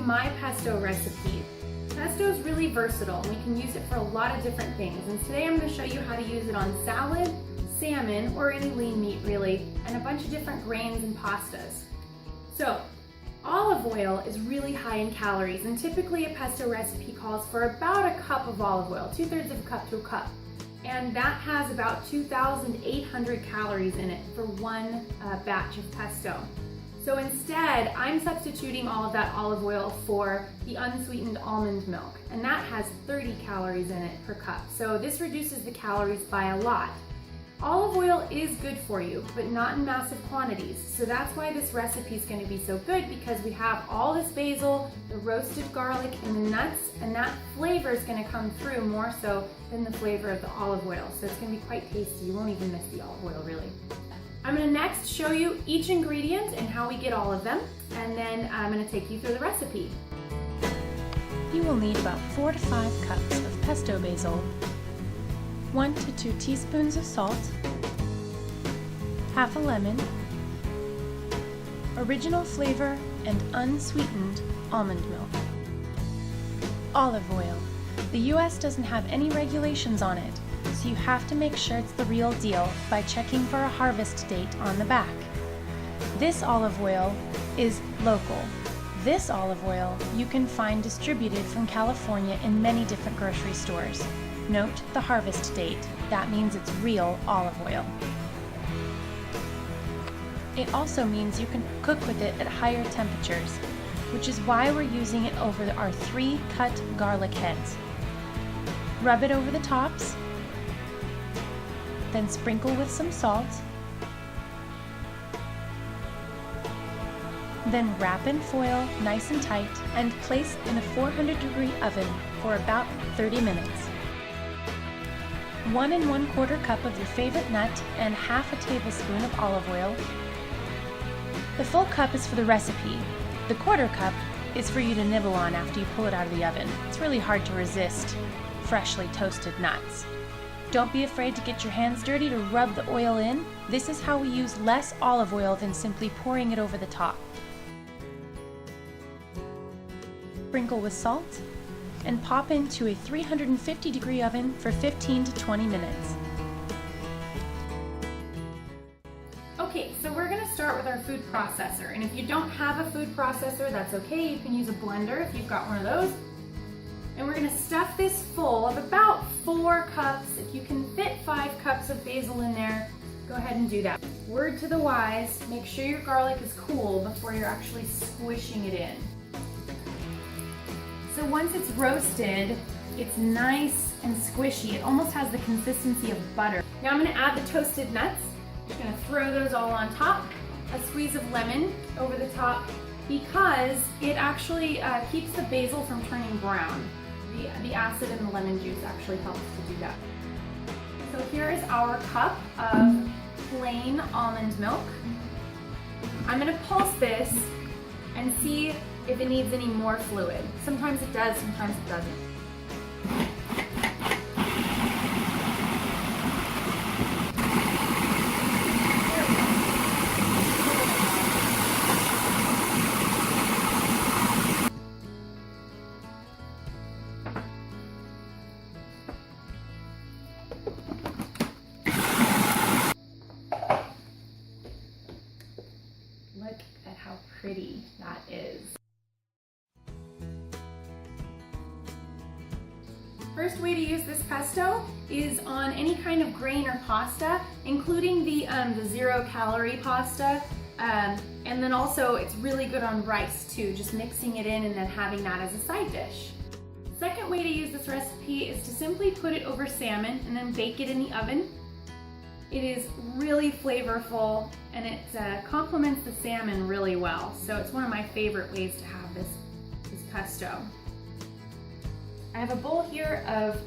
my pesto recipe. Pesto is really versatile and we can use it for a lot of different things. And today I'm going to show you how to use it on salad, salmon, or any lean meat really, and a bunch of different grains and pastas. So, olive oil is really high in calories, and typically a pesto recipe calls for about a cup of olive oil, 2/3 of a cup to a cup. And that has about 2,800 calories in it for one batch of pesto. So instead, I'm substituting all of that olive oil for the unsweetened almond milk, and that has 30 calories in it per cup. So this reduces the calories by a lot. Olive oil is good for you, but not in massive quantities. So that's why this recipe is going to be so good, because we have all this basil, the roasted garlic, and the nuts, and that flavor is going to come through more so than the flavor of the olive oil. So it's going to be quite tasty. You won't even miss the olive oil, really. I'm going to next show you each ingredient and how we get all of them, and then I'm going to take you through the recipe. You will need about 4 to 5 cups of pesto basil, 1 to 2 teaspoons of salt, half a lemon, original flavor and unsweetened almond milk. Olive oil. The US doesn't have any regulations on it, so you have to make sure it's the real deal by checking for a harvest date on the back. This olive oil is local. This olive oil you can find distributed from California in many different grocery stores. Note the harvest date. That means it's real olive oil. It also means you can cook with it at higher temperatures, which is why we're using it over our 3 cut garlic heads. Rub it over the tops, then sprinkle with some salt, then wrap in foil nice and tight and place in a 400-degree oven for about 30 minutes. 1 1/4 cup of your favorite nut and half a tablespoon of olive oil. The full cup is for the recipe. The 1/4 cup is for you to nibble on after you pull it out of the oven. It's really hard to resist freshly toasted nuts. Don't be afraid to get your hands dirty to rub the oil in. This is how we use less olive oil than simply pouring it over the top. Sprinkle with salt and pop into a 350-degree oven for 15 to 20 minutes. Okay, so we're going to start with our food processor, and if you don't have a food processor, that's okay. You can use a blender if you've got one of those. And we're going to stuff this full of about 4 cups. If you can fit 5 cups of basil in there, go ahead and do that. Word to the wise, make sure your garlic is cool before you're actually squishing it in. So once it's roasted, it's nice and squishy. It almost has the consistency of butter. Now I'm going to add the toasted nuts. I'm just going to throw those all on top. A squeeze of lemon over the top, because it actually keeps the basil from turning brown. The acid in the lemon juice actually helps to do that. So here is our cup of plain almond milk. I'm going to pulse this and see if it needs any more fluid. Sometimes it does, sometimes it doesn't. Look at how pretty that is. First way to use this pesto is on any kind of grain or pasta, including the 0-calorie pasta, and then also it's really good on rice too, just mixing it in and then having that as a side dish. Second way to use this recipe is to simply put it over salmon and then bake it in the oven. It is really flavorful and it complements the salmon really well, so it's one of my favorite ways to have this pesto. I have a bowl here of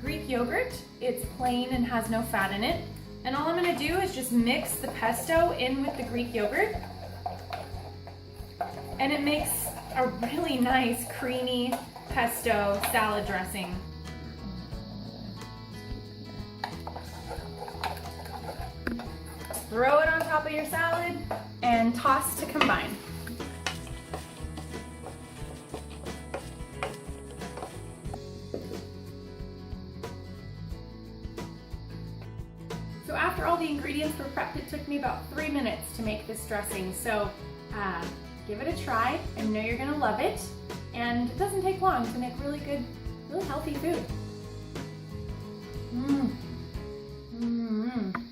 Greek yogurt. It's plain and has no fat in it. And all I'm going to do is just mix the pesto in with the Greek yogurt. And it makes a really nice creamy pesto salad dressing. Throw it on top of your salad and toss to combine. So after all the ingredients were prepped, it took me about 3 minutes to make this dressing. So give it a try. I know you're gonna love it. And it doesn't take long to make really good, really healthy food. Mmm. Mmm.